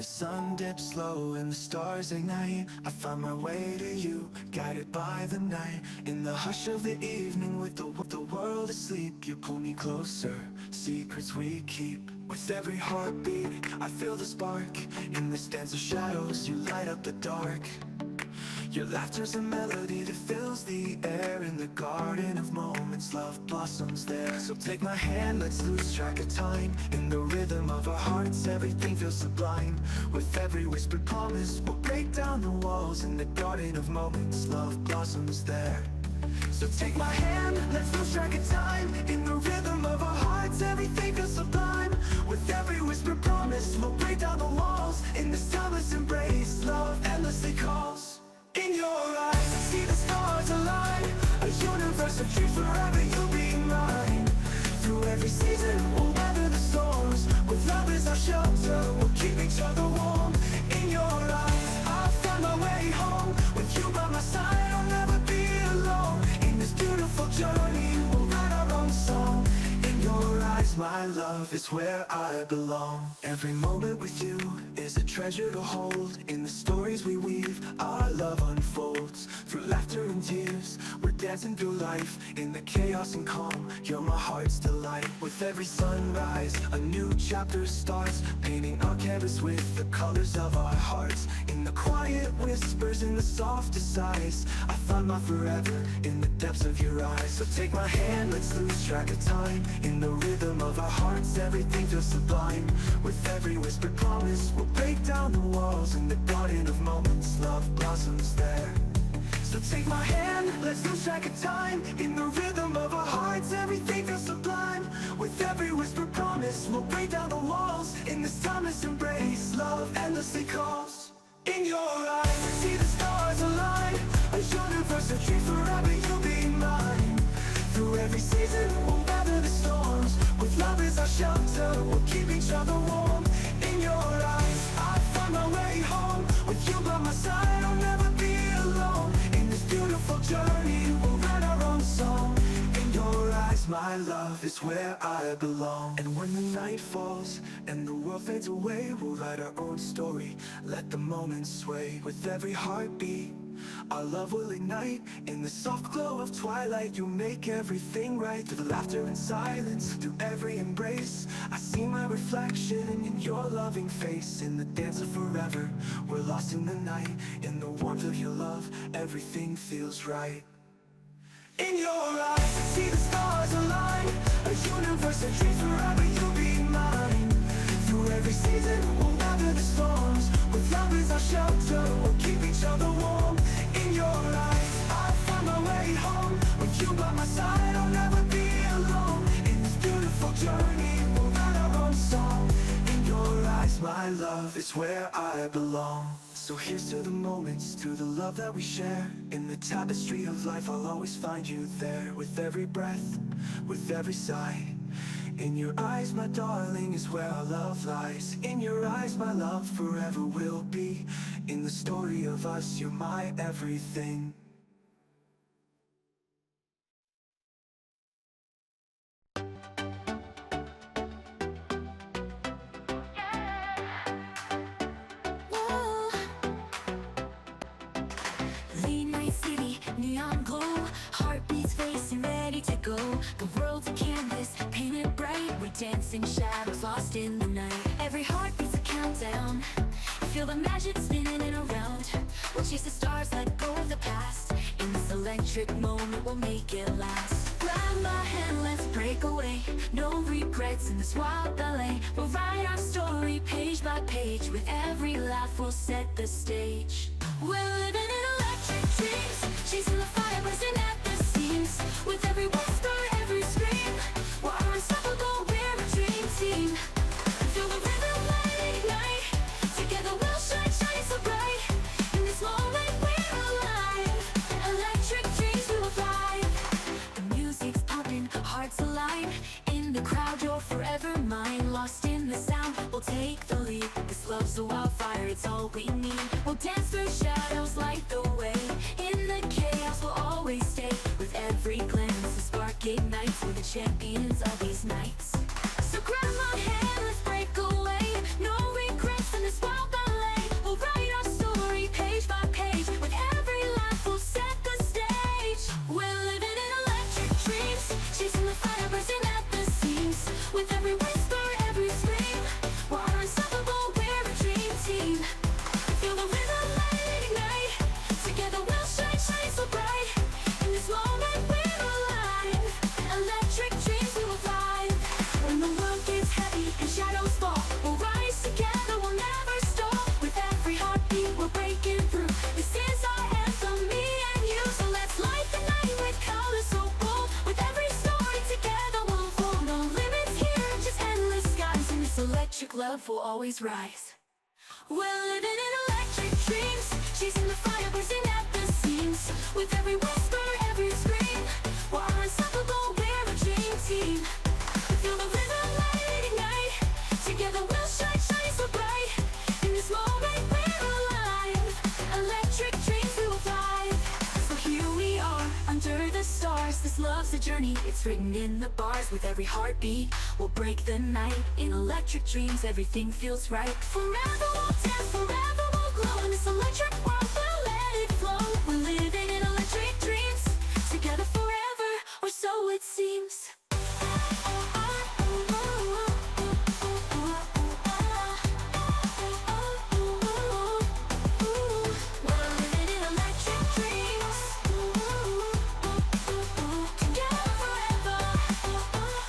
The sun dips low and the stars ignite. I find my way to you, guided by the night. In the hush of the evening, with the world asleep, you pull me closer, secrets we keep. With every heartbeat, I feel the spark. In this dance of shadows, you light up the dark. Your laughter's a melody that fills the air. In the garden of moments, love blossoms there. So take my hand, let's lose track of time. In the rhythm of our hearts, everything feels sublime. With every whispered promise, we'll break down the walls. In the garden of moments, love blossoms there. So take my hand, let's lose track of time. In the rhythm of our hearts, everything feels sublime. With every whispered promise, we'll break down the walls. In this timeless embrace, love endlessly calls. In your eyes, I see the stars align. A universe of dreams, forever you'll be mine. Through every season, we'll weather the storms. With love as our shelter, we'll keep each other warm. In your eyes, I'll find my way home. With you by my side, I'll never be alone. In this beautiful journey, we'll write our own song. In your eyes, my love is where I belong. Every moment with you is a treasure to hold. In the stories we weave, our love unfolds. Through laughter and tears, we're dancing through life. In the chaos and calm, you're my heart's delight. With every sunrise, a new chapter starts. Painting our canvas with the colors of our hearts. In the quiet whispers, in the softest sighs, I find my forever in the depths of your eyes. So take my hand, let's lose track of time. In the rhythm of our hearts, everything feels sublime. With every whispered promise, we'll break down the walls. In the garden of moments, love blossoms there. So take my hand, let's lose track of time. In the rhythm of our hearts, everything feels sublime. With every whispered promise, we'll break down the walls. In this timeless embrace, love endlessly calls. In your eyes, I see the stars align. A universe of dreams, forever you'll be mine. Through every season, we'll weather the storms. With love as our shelter, we'll keep each other warm. In your eyes, I'll find my way home. With you by my side, I'll never be alone. In this beautiful journey, we'll write our own song. In your eyes, my love is where I belong. And when the night falls and the world fades away, we'll write our own story, let the moments sway. With every heartbeat, our love will ignite. In the soft glow of twilight, you make everything right. Through the laughter and silence, through every embrace, I see my reflection in your loving face. In the dance of forever, we're lost in the night. In the warmth of your love, everything feels right. In your eyes, I see the stars align. A universe of dreams, forever you'll be mine. Through every season, we'll weather the storms. With love as our shelter, we'll keep each other warm. In your eyes, I'll find my way home. With you by my side, I'll never be alone. In this beautiful journey, we'll write our own song. In your eyes, my love is where I belong. So here's to the moments, to the love that we share. In the tapestry of life, I'll always find you there. With every breath, with every sigh. In your eyes, my darling, is where our love lies. In your eyes, my love forever will be. In the story of us, you're my everything. Late night city, neon glow, heartbeats racing, ready to go. The world's a canvas, painted bright. We're dancing shadows, lost in the night. Every heartbeat's a countdown. Feel the magic spinning and around. We'll chase the stars, let go of the past. In this electric moment, we'll make it last. Grab my hand, let's break away. No regrets in this wild ballet. We'll write our story page by page. With every laugh, we'll set the stage. We're living in electric dreams, chasing the fire, bursting at the seams. With every whisper, every scream, we're unstoppable, we're a dream team. Feel the rhythm, let it ignite. Together we'll shine, shining so bright. In this moment we're alive. Electric dreams, we will thrive. The music's pumping, hearts align. In the crowd, you're forever mine. Lost in the sound, we'll take the lead. This love's a wildfire, it's all we need. We'll dance through shadows, light the way. In the chaos, we'll always stay. With every glance, the spark ignites. We're the champions of these nights. So grab my hand, let's break away. No regrets in this wild love will always rise. We're living in electric dreams, chasing the fire, bursting at the seams. With every whisper, every scream, we're unstoppable, we're a dream team. We feel the rhythm, light ignite. Together we'll shine, shine so bright. In this moment we're alive. Electric dreams, we will thrive. So here we are, under the stars. This love's a journey, it's written in the bars. With every heartbeat, we'll break the night. In electric dreams, everything feels right. Forever we'll dance, forever we'll glow. In this electric world, we'll let it flow. We're living in electric dreams, together forever, or so it seems. We're living in electric dreams, together forever,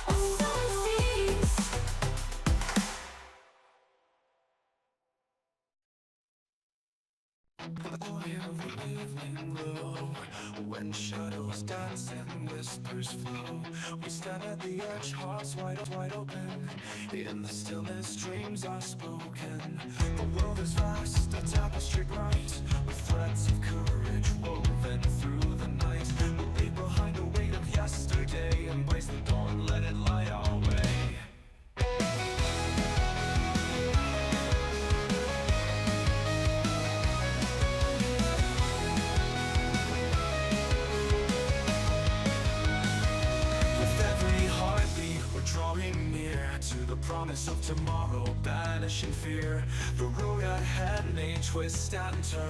or so it seems. Oh, yeah, we live low. When shadows dance and whispers flow, we stand at the edge, hearts wide open. In the stillness, dreams are spoken. The world is vast, a tapestry bright, with threads of courage woven through the night. We'll leave behind the weight of yesterday, embrace the dawn, let it light our way. Drawing near to the promise of tomorrow, banishing fear. The road ahead may twist and turn.